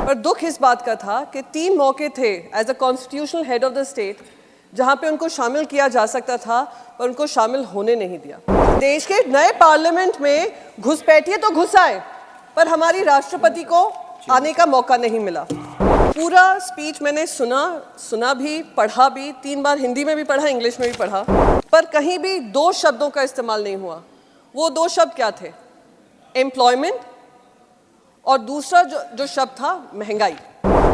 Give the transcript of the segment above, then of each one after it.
पर दुख इस बात का था कि 3 मौके थे as a constitutional head of the state जहां पे उनको शामिल किया जा सकता था, पर उनको शामिल होने नहीं दिया। देश के नए पार्लियामेंट में घुसपैठिए तो घुस आए, पर हमारी राष्ट्रपति को आने का मौका नहीं मिला। पूरा स्पीच मैंने सुना भी, पढ़ा भी, 3 बार हिंदी में भी पढ़ा, इंग्लिश में भी पढ़ा, पर कहीं भी 2 शब्दों का इस्तेमाल नहीं हुआ। वो 2 शब्द क्या थे? एम्प्लॉयमेंट और दूसरा जो शब्द था महंगाई।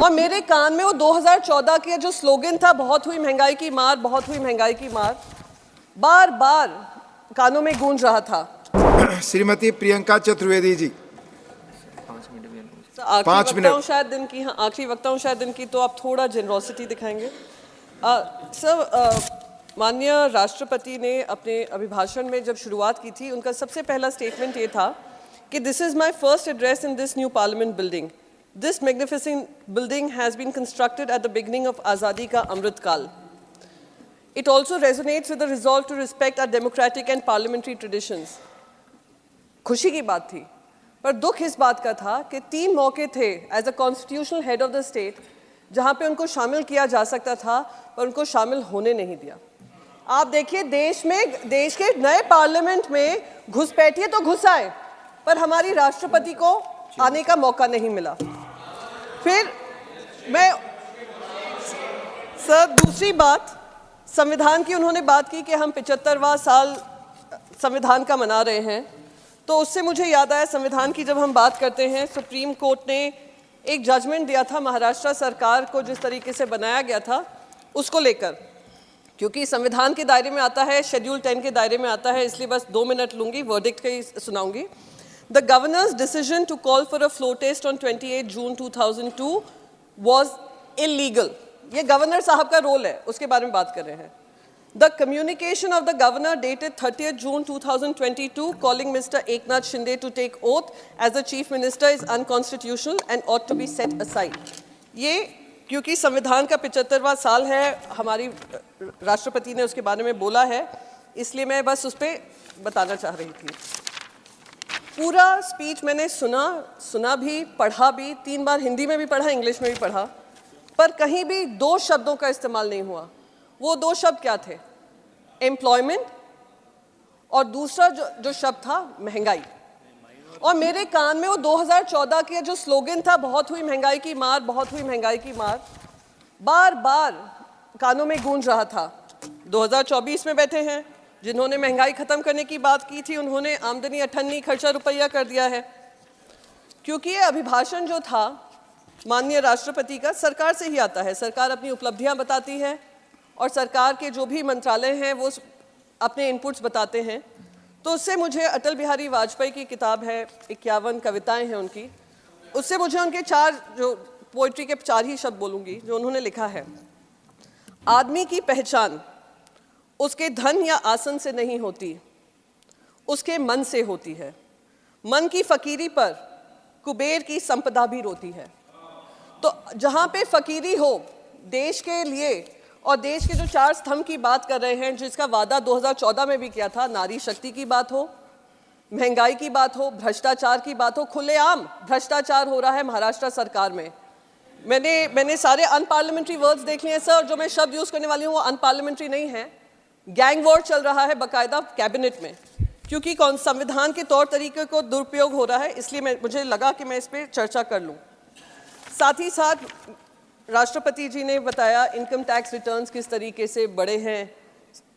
और मेरे कान में वो 2014 के जो स्लोगन था, बहुत हुई महंगाई की मार, बहुत हुई महंगाई की मार, बार बार कानों में गूंज रहा था। श्रीमती प्रियंका चतुर्वेदी जी, 5 मिनट। शायद दिन की, हाँ आखिरी वक्ता हूँ शायद दिन की, तो आप थोड़ा जेनरोसिटी दिखाएंगे। सर, माननीय राष्ट्रपति ने अपने अभिभाषण में जब शुरुआत की थी, उनका सबसे पहला स्टेटमेंट ये था कि this is my first address in this new parliament building. This magnificent building has been constructed at the beginning of आज़ादी का अमृत काल। It also resonates with the resolve to respect our democratic and parliamentary traditions. खुशी की बात थी, पर दुख इस बात का था कि 3 मौके थे as a constitutional head of the state जहां पे उनको शामिल किया जा सकता था, पर उनको शामिल होने नहीं दिया। आप देखिए, देश के नए पार्लियामेंट में घुसपैठिए तो घुस आए, पर हमारी राष्ट्रपति को आने का मौका नहीं मिला। फिर मैं सर, दूसरी बात, संविधान की उन्होंने बात की कि हम 75वां साल संविधान का मना रहे हैं, तो उससे मुझे याद आया, संविधान की जब हम बात करते हैं, सुप्रीम कोर्ट ने एक जजमेंट दिया था महाराष्ट्र सरकार को, जिस तरीके से बनाया गया था उसको लेकर, क्योंकि संविधान के दायरे में आता है, शेड्यूल 10 के दायरे में आता है, इसलिए बस 2 मिनट लूंगी, वर्डिक्ट का ही सुनाऊंगी। The governor's decision to call for a floor test on 28 June 2002 was illegal. ये गवर्नर साहब का रोल है, उसके बारे में बात कर रहे हैं। The communication of the governor dated 30 June 2022 calling mister Eknath Shinde to take oath as the chief minister is unconstitutional and ought to be set aside. ये क्योंकि संविधान का 75वां साल है, हमारी राष्ट्रपति ने उसके बारे में बोला है, इसलिए मैं बस उस पर बताना चाह रही थी। पूरा स्पीच मैंने सुना भी, पढ़ा भी, 3 बार हिंदी में भी पढ़ा, इंग्लिश में भी पढ़ा, पर कहीं भी 2 शब्दों का इस्तेमाल नहीं हुआ। वो 2 शब्द क्या थे? एम्प्लॉयमेंट और दूसरा जो शब्द था महंगाई। और मेरे कान में वो 2014 के जो स्लोगन था, बहुत हुई महंगाई की मार, बहुत हुई महंगाई की मार, बार बार कानों में गूंज रहा था। 2024 में बैठे हैं, जिन्होंने महंगाई खत्म करने की बात की थी, उन्होंने आमदनी अठन्नी, खर्चा रुपया कर दिया है। क्योंकि ये अभिभाषण जो था माननीय राष्ट्रपति का, सरकार से ही आता है, सरकार अपनी उपलब्धियां बताती है और सरकार के जो भी मंत्रालय हैं वो अपने इनपुट्स बताते हैं। तो उससे मुझे अटल बिहारी वाजपेयी की किताब है, 51 कविताएं हैं उनकी, उससे मुझे उनके 4 जो पोइट्री के 4 ही शब्द बोलूँगी जो उन्होंने लिखा है। आदमी की पहचान उसके धन या आसन से नहीं होती, उसके मन से होती है। मन की फकीरी पर कुबेर की संपदा भी रोती है। तो जहाँ पे फकीरी हो देश के लिए, और देश के जो 4 स्तंभ की बात कर रहे हैं, जिसका वादा 2014 में भी किया था, नारी शक्ति की बात हो, महंगाई की बात हो, भ्रष्टाचार की बात हो, खुलेआम भ्रष्टाचार हो रहा है महाराष्ट्र सरकार में। मैंने सारे अनपार्लियामेंट्री वर्ड्स देख लिए हैं सर, जो मैं शब्द यूज़ करने वाली हूँ वो अनपार्लियामेंट्री नहीं है। गैंग वॉर चल रहा है बाकायदा कैबिनेट में, क्योंकि संविधान के तौर तरीके को दुरुपयोग हो रहा है, इसलिए मुझे लगा कि मैं इस पर चर्चा कर लूँ। साथ ही साथ राष्ट्रपति जी ने बताया इनकम टैक्स रिटर्न्स किस तरीके से बढ़े हैं,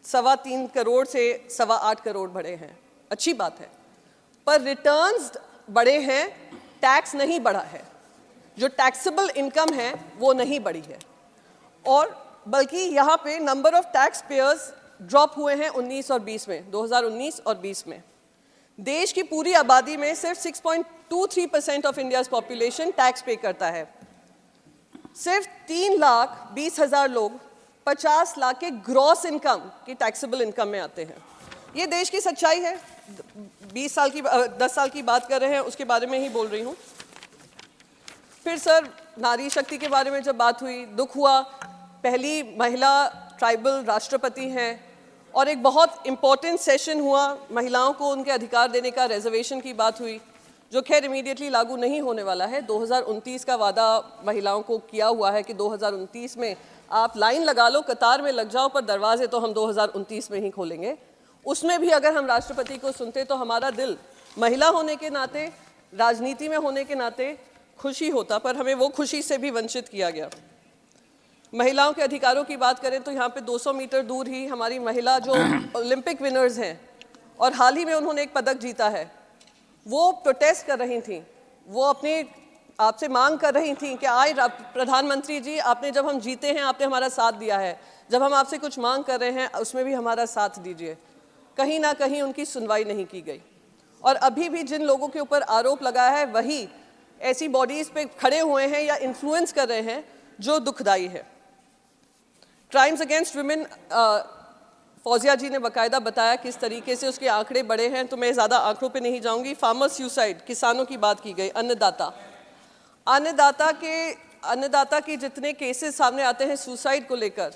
3.25 करोड़ से 8.25 करोड़ बढ़े हैं, अच्छी बात है, पर रिटर्न्स बढ़े हैं, टैक्स नहीं बढ़ा है। जो टैक्सेबल इनकम है वो नहीं बढ़ी है, और बल्कि यहाँ पे number of tax payers drop हुए हैं 19 और 20 में, 2019 और 20 में। देश की पूरी आबादी में सिर्फ 6.23% ऑफ इंडियाज पॉपुलेशन टैक्स पे करता है। सिर्फ 3,20,000 लोग 50 लाख के ग्रॉस इनकम की टैक्सेबल इनकम में आते हैं। ये देश की सच्चाई है। 10 साल की बात कर रहे हैं, उसके बारे में ही बोल रही हूँ। फिर सर, नारी शक्ति के बारे में जब बात हुई, दुख हुआ, पहली महिला ट्राइबल राष्ट्रपति हैं, और एक बहुत इम्पोर्टेंट सेशन हुआ, महिलाओं को उनके अधिकार देने का, रिजर्वेशन की बात हुई। जो खैर इमीडिएटली लागू नहीं होने वाला है। 2029 का वादा महिलाओं को किया हुआ है कि 2029 में आप लाइन लगा लो, कतार में लग जाओ, पर दरवाजे तो हम 2029 में ही खोलेंगे। उसमें भी अगर हम राष्ट्रपति को सुनते तो हमारा दिल महिला होने के नाते, राजनीति में होने के नाते खुशी होता, पर हमें वो खुशी से भी वंचित किया गया। महिलाओं के अधिकारों की बात करें तो यहाँ पे 200 मीटर दूर ही हमारी महिला जो ओलंपिक विनर्स हैं और हाल ही में उन्होंने एक पदक जीता है, वो प्रोटेस्ट कर रही थी, वो अपने आपसे मांग कर रही थी कि आए प्रधानमंत्री जी, आपने जब हम जीते हैं आपने हमारा साथ दिया है, जब हम आपसे कुछ मांग कर रहे हैं उसमें भी हमारा साथ दीजिए। कहीं ना कहीं उनकी सुनवाई नहीं की गई और अभी भी जिन लोगों के ऊपर आरोप लगाया है वही ऐसी बॉडीज़ पे खड़े हुए हैं या इन्फ्लुएंस कर रहे हैं, जो दुखदाई है। क्राइम्स अगेंस्ट वुमेन, फौजिया जी ने बाकायदा बताया किस तरीके से उसके आंकड़े बढ़े हैं, तो मैं ज़्यादा आंकड़ों पे नहीं जाऊंगी। फार्मर सुसाइड, किसानों की बात की गई, अन्नदाता के जितने केसेस सामने आते हैं सुसाइड को लेकर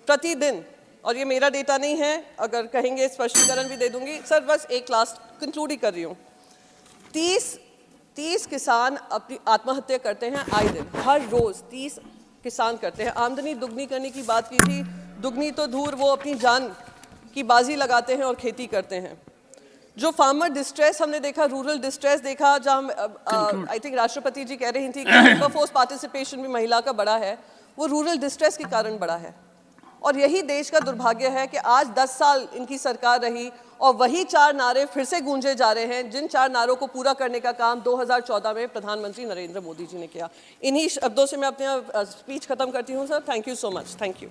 प्रतिदिन, और ये मेरा डेटा नहीं है, अगर कहेंगे स्पष्टीकरण भी दे दूंगी सर। बस एक लास्ट कंक्लूड ही कर रही हूँ। 30 किसान अपनी आत्महत्या करते हैं आए दिन, हर रोज़ 30 किसान करते हैं। आमदनी दुगनी करने की बात की थी, दुगनी तो दूर, वो अपनी जान की बाजी लगाते हैं और खेती करते हैं। जो फार्मर डिस्ट्रेस हमने देखा, रूरल डिस्ट्रेस देखा, जहाँ आई थिंक राष्ट्रपति जी कह रही थी कि लेबर फोर्स पार्टिसिपेशन भी महिला का बड़ा है, वो रूरल डिस्ट्रेस के कारण बड़ा है। और यही देश का दुर्भाग्य है कि आज 10 साल इनकी सरकार रही और वही 4 नारे फिर से गूंजे जा रहे हैं, जिन 4 नारों को पूरा करने का काम 2014 में प्रधानमंत्री नरेंद्र मोदी जी ने किया। इन्हीं शब्दों से मैं अपना स्पीच खत्म करती हूँ sir. Thank you so much. Thank you.